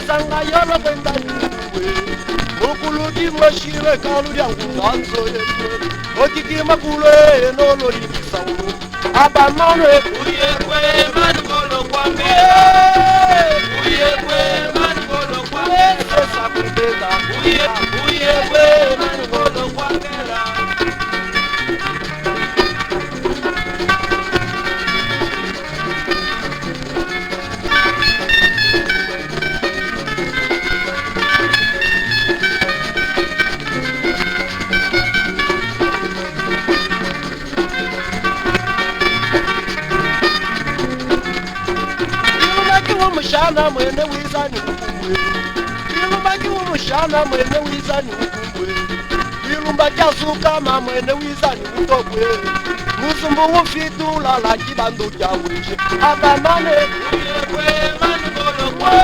Zanga yala kwenda niwe Mukulugi mwashire kalu ya nganzo yewe Okiki makule nolo likisauru Aba nonwe Uye kwe manigolo kwa me Uye kwe manigolo kwa me Sesa kubeta Uye kwe manigolo kwa kela Mushana mwene wizani ukumbwe Ilumbaki umushana mwene wizani ukumbwe Ilumbaki asukama mwene wizani utokwe Musumbu ufitula la kibandu kya wije Abamane Uye kwe manugolo kwe